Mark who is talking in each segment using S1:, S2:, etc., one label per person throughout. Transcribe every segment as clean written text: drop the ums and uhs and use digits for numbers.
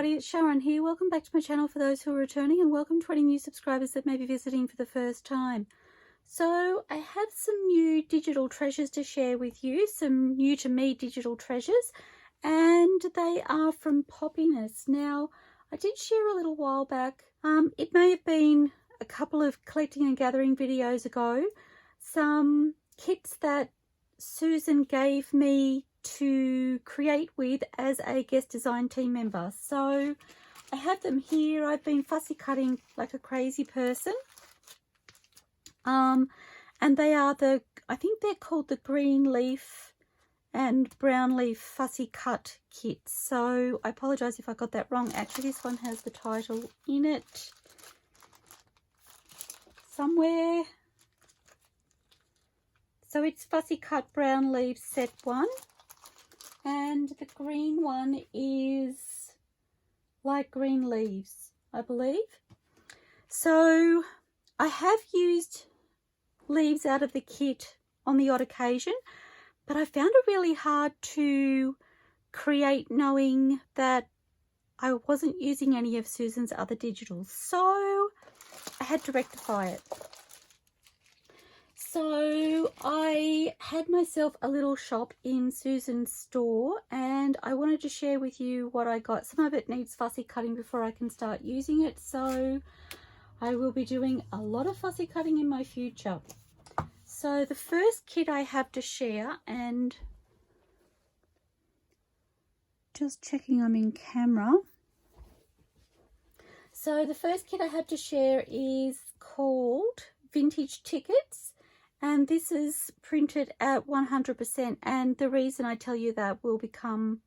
S1: everybody, it's Sharon here. Welcome back to my channel for those who are returning, and welcome to any new subscribers that may be visiting for the first time. So I have some new digital treasures to share with you, some new to me digital treasures, and they are from Poppiness. Now, I did share a little while back, it may have been a couple of collecting and gathering videos ago, some kits that Susan gave me to create with as a guest design team member. So I have them here. I've been fussy cutting like a crazy person, and they are I think they're called the green leaf and brown leaf fussy cut kits. So I apologize if I got that wrong. Actually, this one has the title in it somewhere. So it's fussy cut brown leaf set 1. And the green one is light green leaves, I believe. So I have used leaves out of the kit on the odd occasion, but I found it really hard to create knowing that I wasn't using any of Susan's other digitals. So I had to rectify it. So I had myself a little shop in Susan's store, and I wanted to share with you what I got. Some of it needs fussy cutting before I can start using it, so I will be doing a lot of fussy cutting in my future. So the first kit I have to share, and just checking I'm in camera. So the first kit I have to share is called Vintage Tickets. And this is printed at 100%, and the reason I tell you that will become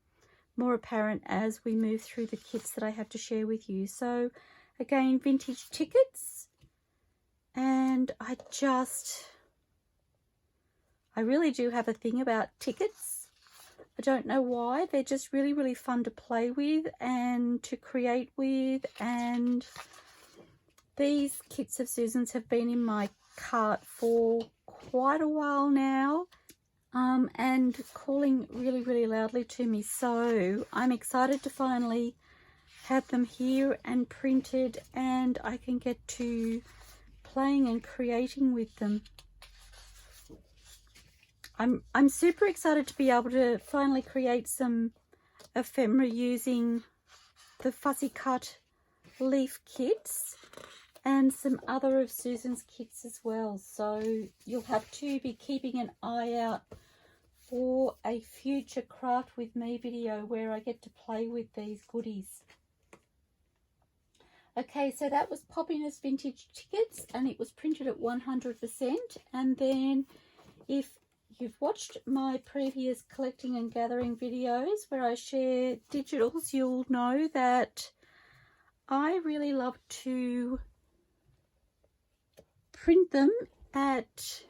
S1: more apparent as we move through the kits that I have to share with you. So again, Vintage Tickets, and I really do have a thing about tickets. I don't know why. They're just really, really fun to play with and to create with, and these kits of Susan's have been in my cart for quite a while now, and calling really, really loudly to me. So I'm excited to finally have them here and printed, and I can get to playing and creating with them. I'm super excited to be able to finally create some ephemera using the fussy cut leaf kits and some other of Susan's kits as well. So you'll have to be keeping an eye out for a future craft with me video where I get to play with these goodies. Okay, so that was Poppiness Vintage Tickets, and it was printed at 100%. And then if you've watched my previous collecting and gathering videos where I share digitals, you'll know that I really love to print them at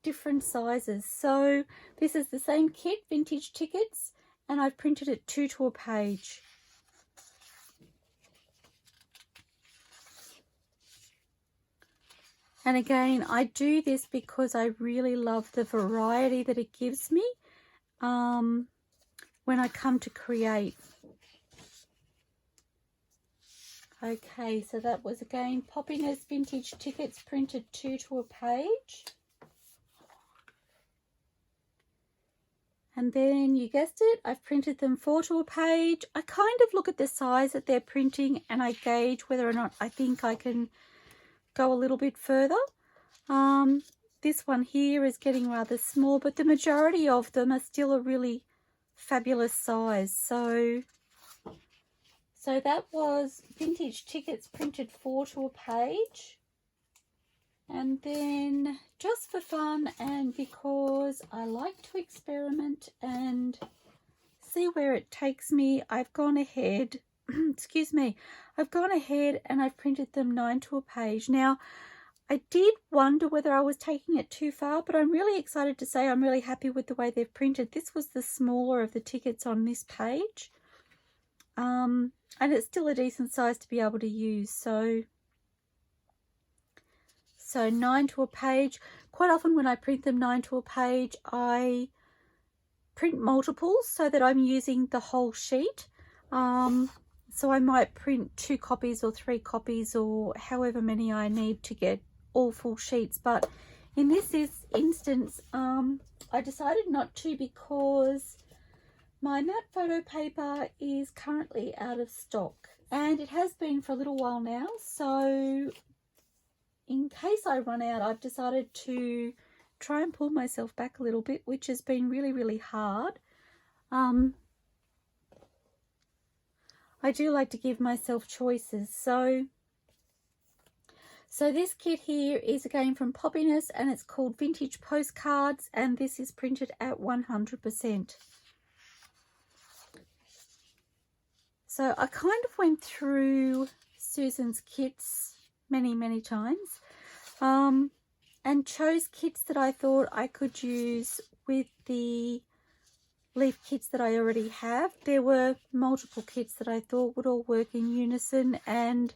S1: different sizes. So this is the same kit, Vintage Tickets, and I've printed it 2 to a page. And again, I do this because I really love the variety that it gives me when I come to create. Okay, so that was again Poppiness Vintage Tickets, printed 2 to a page. And then you guessed it, I've printed them 4 to a page. I kind of look at the size that they're printing and I gauge whether or not I think I can go a little bit further. This one here is getting rather small, but the majority of them are still a really fabulous size. So that was Vintage Tickets, printed 4 to a page. And then just for fun and because I like to experiment and see where it takes me, I've gone ahead, excuse me, I've gone ahead and I've printed them 9 to a page. Now, I did wonder whether I was taking it too far, but I'm really excited to say I'm really happy with the way they've printed. This was the smaller of the tickets on this page. And it's still a decent size to be able to use. So 9 to a page. Quite often when I print them 9 to a page, I print multiples so that I'm using the whole sheet. So I might print 2 copies or 3 copies or however many I need to get all full sheets. But in this instance, I decided not to because my matte photo paper is currently out of stock, and it has been for a little while now. So in case I run out, I've decided to try and pull myself back a little bit, which has been really, really hard. I do like to give myself choices. So this kit here is again from Poppiness, and it's called Vintage Postcards, and this is printed at 100%. So I kind of went through Susan's kits many times, and chose kits that I thought I could use with the leaf kits that I already have. There were multiple kits that I thought would all work in unison, and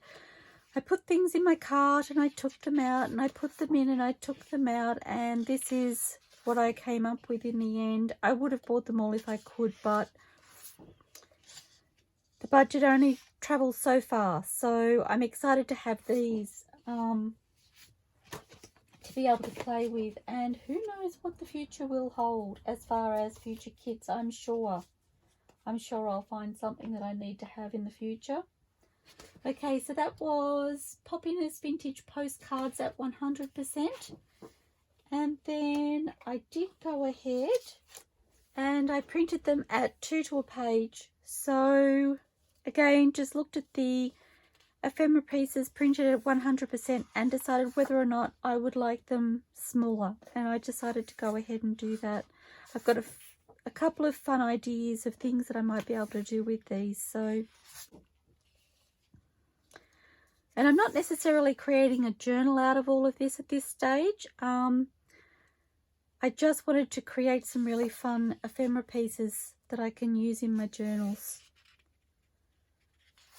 S1: I put things in my cart and I took them out, and I put them in and I took them out, and this is what I came up with in the end. I would have bought them all if I could, but the budget only travels so far. So I'm excited to have these to be able to play with, and who knows what the future will hold as far as future kits. I'm sure I'll find something that I need to have in the future. Okay, so that was Poppiness Vintage Postcards at 100%. And then I did go ahead and I printed them at 2 to a page. So again, just looked at the ephemera pieces printed at 100% and decided whether or not I would like them smaller, and I decided to go ahead and do that. I've got a couple of fun ideas of things that I might be able to do with these. So, and I'm not necessarily creating a journal out of all of this at this stage. I just wanted to create some really fun ephemera pieces that I can use in my journals.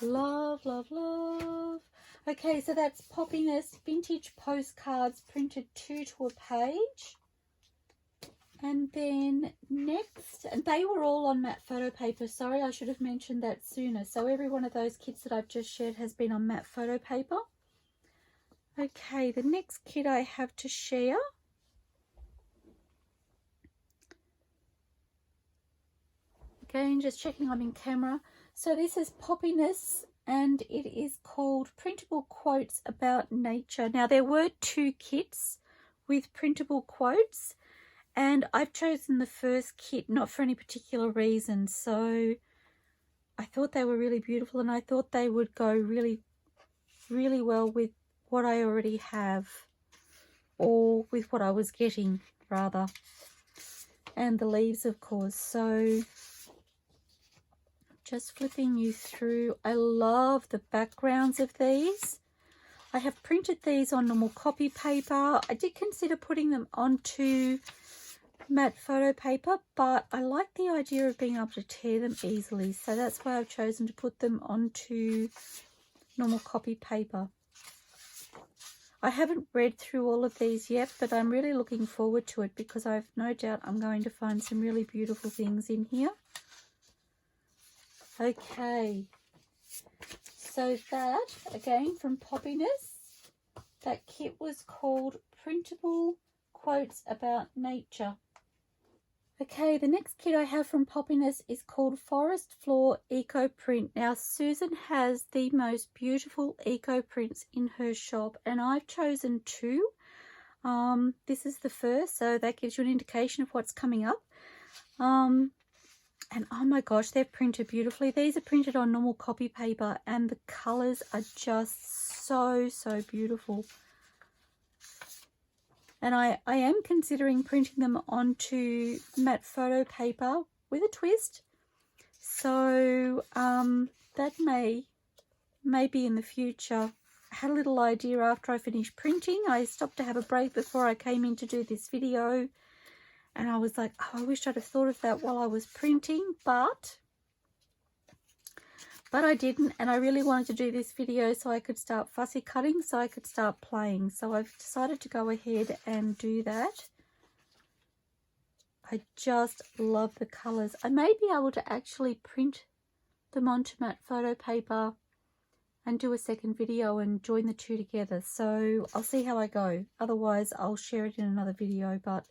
S1: Love, love, love. Okay, so that's Poppiness Vintage Postcards printed 2 to a page. And then next, and they were all on matte photo paper. Sorry, I should have mentioned that sooner. So every one of those kits that I've just shared has been on matte photo paper. Okay, the next kit I have to share again, just checking I'm in camera. So this is Poppiness, and it is called Printable Quotes About Nature. Now, there were 2 kits with printable quotes, and I've chosen the first kit not for any particular reason. So I thought they were really beautiful, and I thought they would go really, really well with what I already have, or with what I was getting, rather. And the leaves, of course. So just flipping you through. I love the backgrounds of these. I have printed these on normal copy paper. I did consider putting them onto matte photo paper, but I like the idea of being able to tear them easily. So that's why I've chosen to put them onto normal copy paper. I haven't read through all of these yet, but I'm really looking forward to it because I've no doubt I'm going to find some really beautiful things in here. Okay, so that, again, from Poppiness, that kit was called Printable Quotes About Nature. Okay, the next kit I have from Poppiness is called Forest Floor Eco Print. Now, Susan has the most beautiful eco prints in her shop, and I've chosen 2. This is the first, so that gives you an indication of what's coming up. And oh my gosh, they're printed beautifully. These are printed on normal copy paper, and the colours are just so beautiful. And I am considering printing them onto matte photo paper with a twist. So that may be in the future. I had a little idea after I finished printing. I stopped to have a break before I came in to do this video. And I was like, oh, I wish I'd have thought of that while I was printing, but I didn't. And I really wanted to do this video so I could start fussy cutting, so I could start playing. So I've decided to go ahead and do that. I just love the colours. I may be able to actually print them onto matte photo paper and do a second video and join the two together. So I'll see how I go. Otherwise, I'll share it in another video. But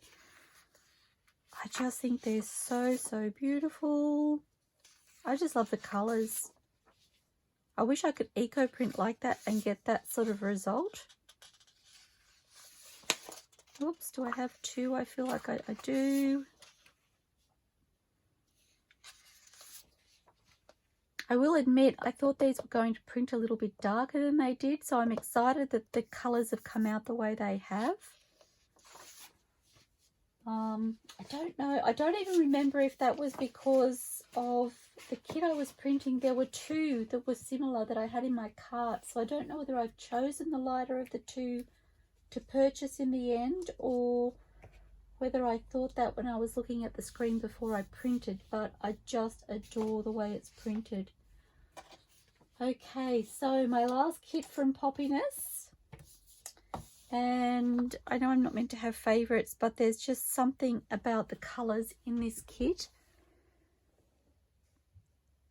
S1: I just think they're so, so beautiful. I just love the colours. I wish I could eco print like that and get that sort of result. Oops, do I have two? I feel like I do. I will admit, I thought these were going to print a little bit darker than they did, so I'm excited that the colours have come out the way they have. I don't know. I don't even remember if that was because of the kit I was printing. There were two that were similar that I had in my cart, so I don't know whether I've chosen the lighter of the two to purchase in the end, or whether I thought that when I was looking at the screen before I printed, but I just adore the way it's printed. Okay, so my last kit from Poppiness, and I know I'm not meant to have favourites, but there's just something about the colours in this kit.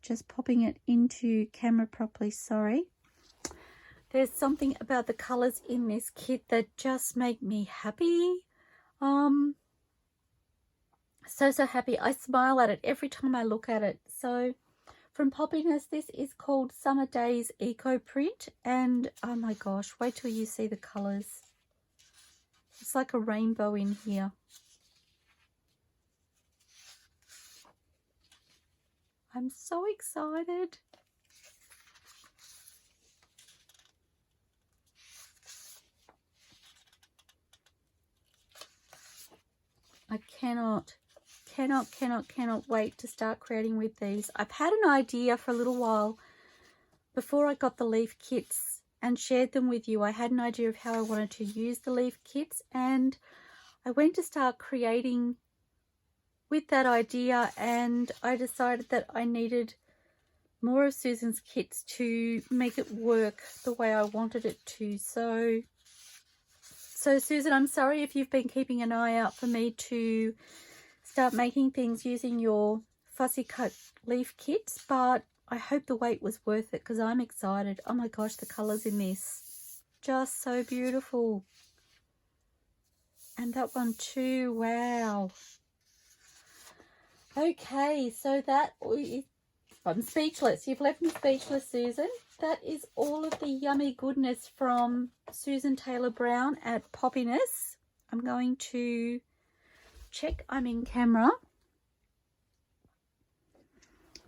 S1: Just popping it into camera properly, sorry. There's something about the colours in this kit that just make me happy. So happy. I smile at it every time I look at it. So from Poppiness, this is called Summer Days Eco Print, and oh my gosh, wait till you see the colours. It's like a rainbow in here. I'm so excited. I cannot wait to start creating with these. I've had an idea for a little while before I got the leaf kits and shared them with you. I had an idea of how I wanted to use the leaf kits, and I went to start creating with that idea, and I decided that I needed more of Susan's kits to make it work the way I wanted it to. So Susan, I'm sorry if you've been keeping an eye out for me to start making things using your fussy cut leaf kits, but I hope the wait was worth it because I'm excited. Oh my gosh, the colours in this, just so beautiful. And that one too, wow. Okay, so that, I'm speechless. You've left me speechless, Susan. That is all of the yummy goodness from Susan Taylor Brown at Poppiness. I'm going to check I'm in camera.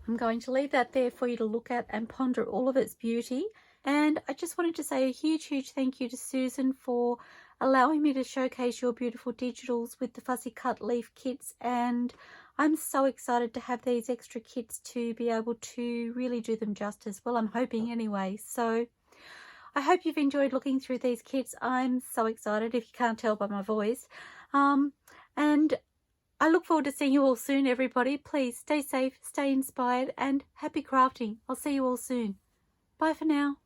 S1: I'm going to leave that there for you to look at and ponder all of its beauty. And I just wanted to say a huge thank you to Susan for allowing me to showcase your beautiful digitals with the fussy cut leaf kits. And I'm so excited to have these extra kits to be able to really do them justice. Well, I'm hoping anyway. So I hope you've enjoyed looking through these kits. I'm so excited, if you can't tell by my voice. And I look forward to seeing you all soon, everybody. Please stay safe, stay inspired, and happy crafting. I'll see you all soon. Bye for now.